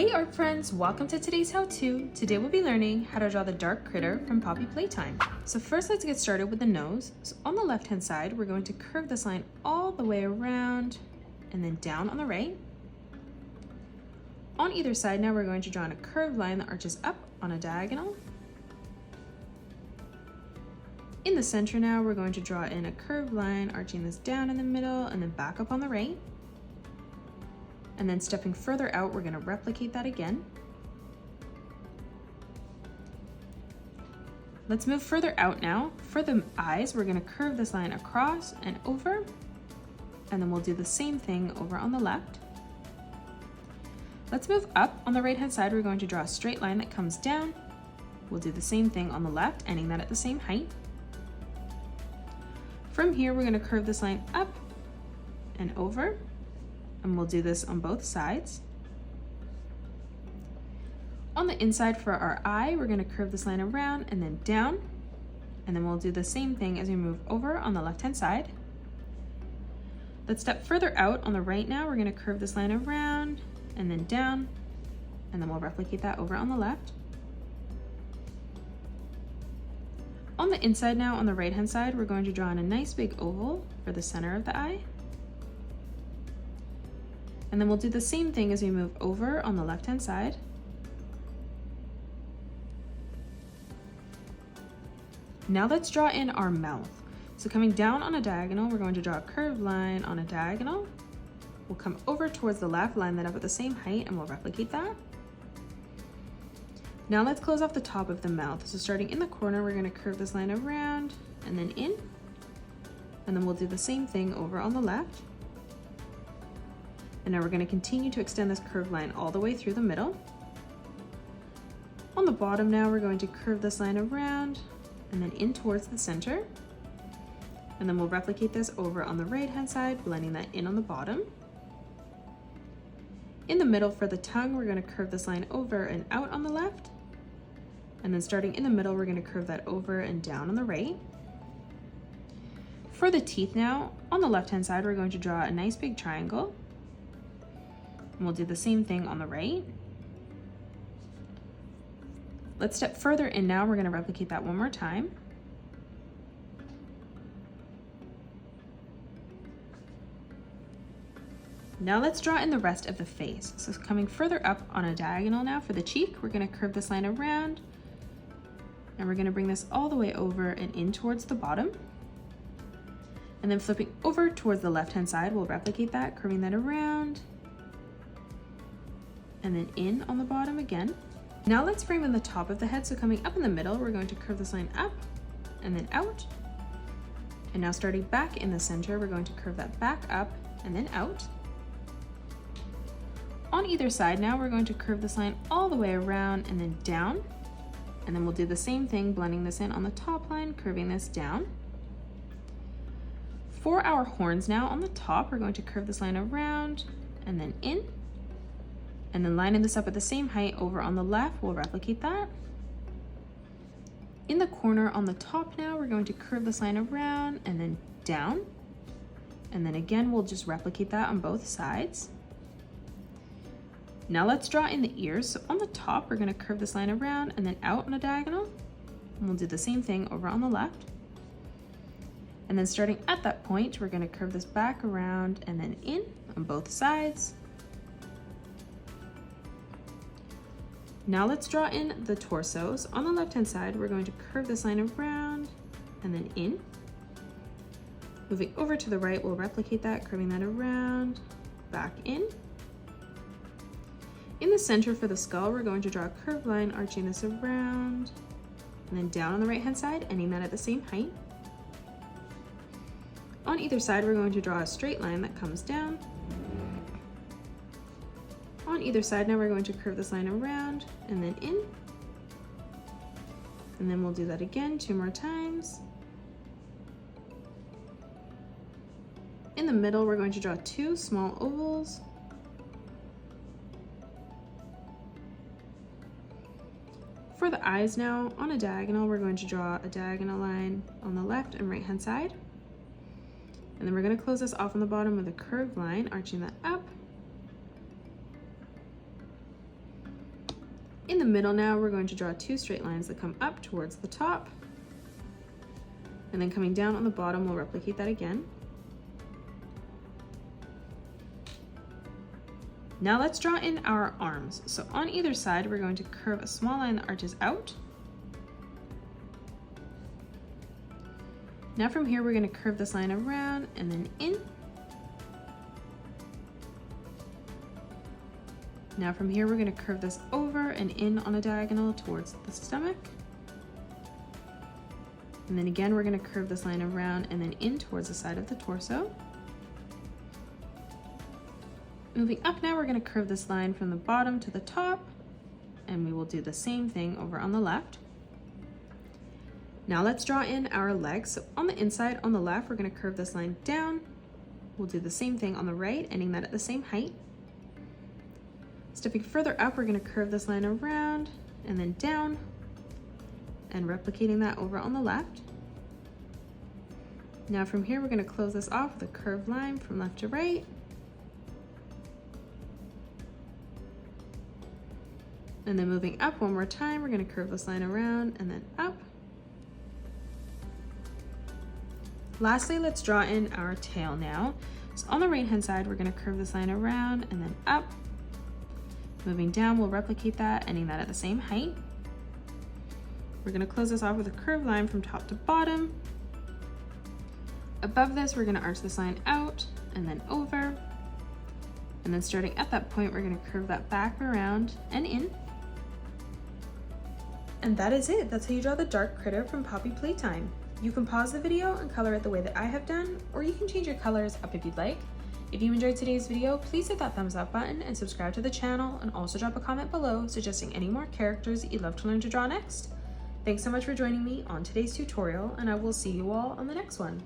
Hey art friends, welcome to today's how-to. Today we'll be learning how to draw the dark critter from Poppy Playtime. So first let's get started with the nose. So on the left hand side, we're going to curve this line all the way around and then down on the right. On either side now we're going to draw in a curved line that arches up on a diagonal. In the center now we're going to draw in a curved line arching this down in the middle and then back up on the right. And then stepping further out, we're going to replicate that again. Let's move further out now. For the eyes, we're going to curve this line across and over, and then we'll do the same thing over on the left. Let's move up. On the right hand side, we're going to draw a straight line that comes down. We'll do the same thing on the left, ending that at the same height. From here, we're going to curve this line up and over. And we'll do this on both sides. On the inside for our eye, we're going to curve this line around and then down. And then we'll do the same thing as we move over on the left-hand side. Let's step further out. On the right now, we're going to curve this line around and then down. And then we'll replicate that over on the left. On the inside now, on the right-hand side, we're going to draw in a nice big oval for the center of the eye. And then we'll do the same thing as we move over on the left-hand side. Now let's draw in our mouth. So coming down on a diagonal, we're going to draw a curved line on a diagonal. We'll come over towards the left, line that up at the same height, and we'll replicate that. Now let's close off the top of the mouth. So starting in the corner, we're going to curve this line around and then in. And then we'll do the same thing over on the left. And now we're going to continue to extend this curved line all the way through the middle. On the bottom now, we're going to curve this line around and then in towards the center. And then we'll replicate this over on the right-hand side, blending that in on the bottom. In the middle for the tongue, we're going to curve this line over and out on the left. And then starting in the middle, we're going to curve that over and down on the right. For the teeth now, on the left-hand side, we're going to draw a nice big triangle. And we'll do the same thing on the right. Let's step further in now. We're going to replicate that one more time. Now let's draw in the rest of the face. So coming further up on a diagonal now for the cheek, we're going to curve this line around. And we're going to bring this all the way over and in towards the bottom. And then flipping over towards the left-hand side, we'll replicate that, curving that around. And then in on the bottom again. Now let's frame in the top of the head. So coming up in the middle, we're going to curve this line up and then out. And now starting back in the center, we're going to curve that back up and then out. On either side now, we're going to curve this line all the way around and then down. And then we'll do the same thing, blending this in on the top line, curving this down. For our horns now, on the top, we're going to curve this line around and then in. And then lining this up at the same height over on the left, we'll replicate that. In the corner on the top now, we're going to curve this line around and then down. And then again, we'll just replicate that on both sides. Now let's draw in the ears. So on the top, we're going to curve this line around and then out on a diagonal. And we'll do the same thing over on the left. And then starting at that point, we're going to curve this back around and then in on both sides. Now let's draw in the torsos. On the left-hand side, we're going to curve this line around and then in. Moving over to the right, we'll replicate that, curving that around, back in. In the center for the skull, we're going to draw a curved line, arching this around, and then down on the right-hand side, ending that at the same height. On either side, we're going to draw a straight line that comes down. On either side now, we're going to curve this line around and then in. And then we'll do that again 2 more times. In the middle, we're going to draw 2 small ovals. For the eyes now, on a diagonal, we're going to draw a diagonal line on the left and right-hand side. And then we're going to close this off on the bottom with a curved line, arching that up. In the middle now, we're going to draw 2 straight lines that come up towards the top. And then coming down on the bottom, we'll replicate that again. Now let's draw in our arms. So on either side, we're going to curve a small line that arches out. Now from here, we're going to curve this line around and then in. Now from here, we're going to curve this over and in on a diagonal towards the stomach. And then again, we're going to curve this line around and then in towards the side of the torso. Moving up now, we're going to curve this line from the bottom to the top, and we will do the same thing over on the left. Now let's draw in our legs. So on the inside, on the left, we're going to curve this line down. We'll do the same thing on the right, ending that at the same height. Stepping further up, we're going to curve this line around and then down, and replicating that over on the left. Now from here, we're going to close this off with a curved line from left to right. And then moving up one more time, we're going to curve this line around and then up. Lastly, let's draw in our tail now. So on the right hand side, we're going to curve this line around and then up. Moving down, we'll replicate that, ending that at the same height. We're going to close this off with a curved line from top to bottom. Above this, we're going to arch this line out and then over. And then starting at that point, we're going to curve that back around and in. And that is it. That's how you draw the dark critter from Poppy Playtime. You can pause the video and color it the way that I have done, or you can change your colors up if you'd like. If you enjoyed today's video, please hit that thumbs up button and subscribe to the channel, and also drop a comment below suggesting any more characters that you'd love to learn to draw next. Thanks so much for joining me on today's tutorial, and I will see you all on the next one.